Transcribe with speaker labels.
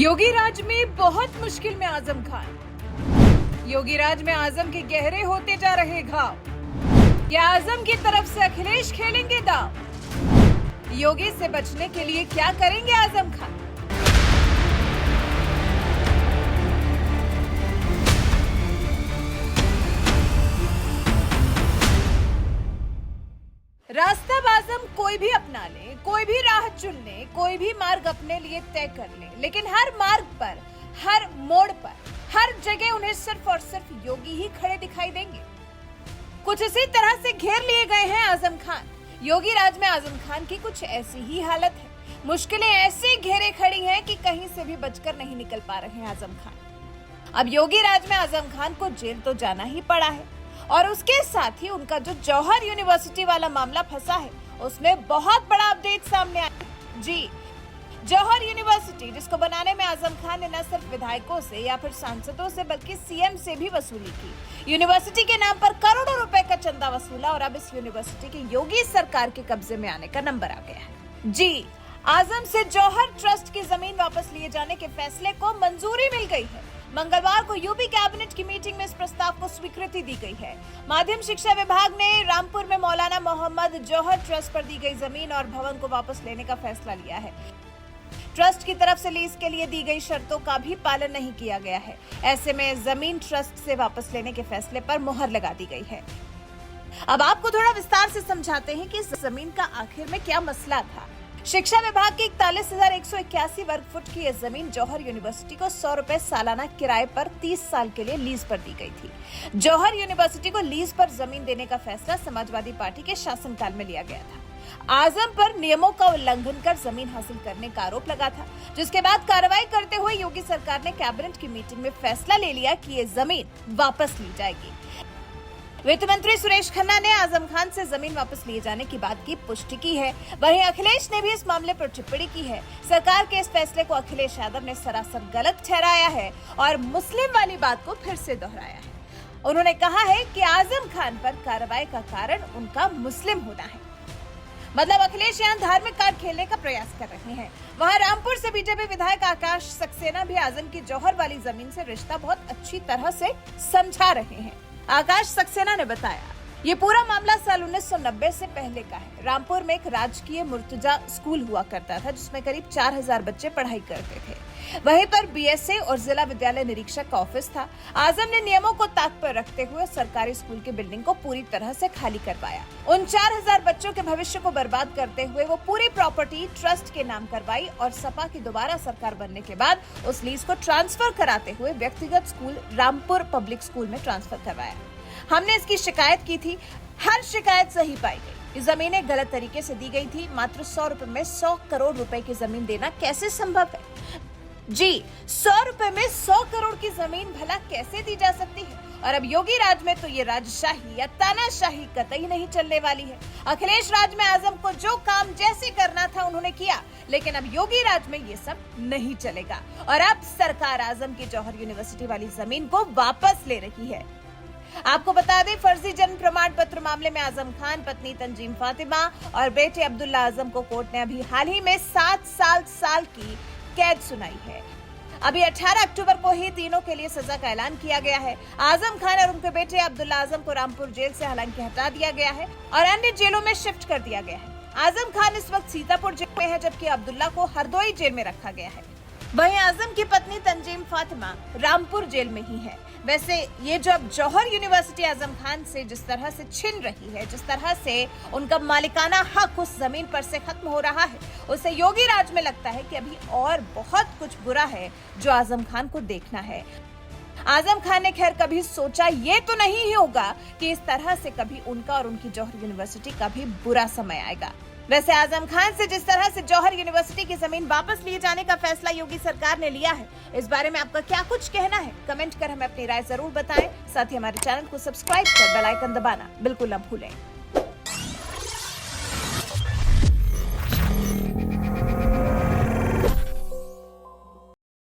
Speaker 1: योगी राज में बहुत मुश्किल में आजम खान। योगी राज में आजम के गहरे होते जा रहे घाव। क्या आजम की तरफ से अखिलेश खेलेंगे दांव? योगी से बचने के लिए क्या करेंगे आजम खान? रास्ता आजम कोई भी अपना ले, कोई भी राह चुन ले, कोई भी मार्ग अपने लिए तय कर ले, लेकिन हर मार्ग पर, हर मोड़ पर, हर जगह उन्हें सिर्फ और सिर्फ योगी ही खड़े दिखाई देंगे। कुछ इसी तरह से घेर लिए गए हैं आजम खान। योगी राज में आजम खान की कुछ ऐसी ही हालत है। मुश्किलें ऐसे घेरे खड़ी हैं कि कहीं से भी बचकर नहीं निकल पा रहे हैं आजम खान। अब योगी राज में आजम खान को जेल तो जाना ही पड़ा है और उसके साथ ही उनका जो जौहर यूनिवर्सिटी वाला मामला फंसा है उसमें बहुत बड़ा अपडेट सामने आया। जी, जौहर यूनिवर्सिटी जिसको बनाने में आजम खान ने न सिर्फ विधायकों से या फिर सांसदों से बल्कि सीएम से भी वसूली की। यूनिवर्सिटी के नाम पर करोड़ों रुपए का चंदा वसूला और अब इस यूनिवर्सिटी के योगी सरकार के कब्जे में आने का नंबर आ गया है। जी, आजम से जौहर ट्रस्ट की जमीन वापस लिए जाने के फैसले को मंजूरी मिल गई है। मंगलवार को यूपी कैबिनेट की मीटिंग में इस प्रस्ताव को स्वीकृति दी गई है। माध्यमिक शिक्षा विभाग ने रामपुर में मौलाना मोहम्मद जौहर ट्रस्ट पर दी गई जमीन और भवन को वापस लेने का फैसला लिया है। ट्रस्ट की तरफ से लीज के लिए दी गई शर्तों का भी पालन नहीं किया गया है। ऐसे में जमीन ट्रस्ट से वापस लेने के फैसले पर मुहर लगा दी गई है। अब आपको थोड़ा विस्तार से समझाते हैं कि इस जमीन का आखिर में क्या मसला था। शिक्षा विभाग की 41,181 वर्ग फुट की यह जमीन जौहर यूनिवर्सिटी को 100 रुपए सालाना किराए पर 30 साल के लिए लीज पर दी गई थी। जौहर यूनिवर्सिटी को लीज पर जमीन देने का फैसला समाजवादी पार्टी के शासनकाल में लिया गया था। आजम पर नियमों का उल्लंघन कर जमीन हासिल करने का आरोप लगा था, जिसके बाद कार्रवाई करते हुए योगी सरकार ने कैबिनेट की मीटिंग में फैसला ले लिया कि ये जमीन वापस ली जाएगी। वित्त मंत्री सुरेश खन्ना ने आजम खान से जमीन वापस लिए जाने की बात की पुष्टि की है। वहीं अखिलेश ने भी इस मामले पर टिप्पणी की है। सरकार के इस फैसले को अखिलेश यादव ने सरासर गलत ठहराया है और मुस्लिम वाली बात को फिर से दोहराया है। उन्होंने कहा है कि आजम खान पर कार्रवाई का कारण उनका मुस्लिम होना है। मतलब अखिलेश यहाँ धार्मिक कार्ड खेलने का प्रयास कर रहे हैं। वहाँ रामपुर से बीजेपी विधायक आकाश सक्सेना भी आजम की जौहर वाली जमीन से रिश्ता बहुत अच्छी तरह से समझा रहे हैं। आकाश सक्सेना ने बताया, ये पूरा मामला साल 1990 से पहले का है। रामपुर में एक राजकीय मुर्तजा स्कूल हुआ करता था जिसमें करीब 4,000 बच्चे पढ़ाई करते थे। वहीं पर बीएसए और जिला विद्यालय निरीक्षक का ऑफिस था। आजम ने नियमों को ताक पर रखते हुए सरकारी स्कूल की बिल्डिंग को पूरी तरह से खाली करवाया। उन 4,000 बच्चों के भविष्य को बर्बाद करते हुए वो पूरी प्रॉपर्टी ट्रस्ट के नाम करवाई और सपा की दोबारा सरकार बनने के बाद उस लीज को ट्रांसफर कराते हुए व्यक्तिगत स्कूल रामपुर पब्लिक स्कूल में ट्रांसफर करवाया। हमने इसकी शिकायत की थी, हर शिकायत सही पाई गई। ये जमीनें गलत तरीके से दी गई थी। मात्र 100 रुपए में 100 करोड़ रुपए की जमीन देना कैसे संभव है? जी, 100 रुपए में 100 करोड़ की जमीन भला कैसे दी जा सकती है? और अब योगी राज में तो ये राजशाही या तानाशाही कतई नहीं चलने वाली है। अखिलेश राज में आजम को जो काम जैसे करना था उन्होंने किया, लेकिन अब योगी राज में ये सब नहीं चलेगा और अब सरकार आजम की जौहर यूनिवर्सिटी वाली जमीन को वापस ले रही है। आपको बता दें, फर्जी जन्म प्रमाण पत्र मामले में आजम खान, पत्नी तंजीम फातिमा और बेटे अब्दुल्ला आजम को कोर्ट ने अभी हाल ही में 7 साल की कैद सुनाई है। अभी 18 अक्टूबर को ही तीनों के लिए सजा का ऐलान किया गया है। आजम खान और उनके बेटे अब्दुल्ला आजम को रामपुर जेल से हालांकि हटा दिया गया है और अन्य जेलों में शिफ्ट कर दिया गया है। आजम खान इस वक्त सीतापुर जेल में है जबकि अब्दुल्ला को हरदोई जेल में रखा गया है। वहीं आजम की पत्नी तंजीम फातिमा रामपुर जेल में ही है। वैसे ये जो अब जौहर यूनिवर्सिटी आजम खान से जिस तरह से छिन रही है, जिस तरह से उनका मालिकाना हक उस जमीन पर से खत्म हो रहा है, उससे योगी राज में लगता है कि अभी और बहुत कुछ बुरा है जो आजम खान को देखना है। आजम खान ने खैर कभी सोचा ये तो नहीं ही होगा कि इस तरह से कभी उनका और उनकी जौहर यूनिवर्सिटी का भी बुरा समय आएगा। वैसे आजम खान से जिस तरह से जौहर यूनिवर्सिटी की जमीन वापस लिए जाने का फैसला योगी सरकार ने लिया है, इस बारे में आपका क्या कुछ कहना है? कमेंट कर हमें अपनी राय जरूर बताएं। साथ ही हमारे चैनल को सब्सक्राइब कर बेल आइकन दबाना बिल्कुल न भूलें।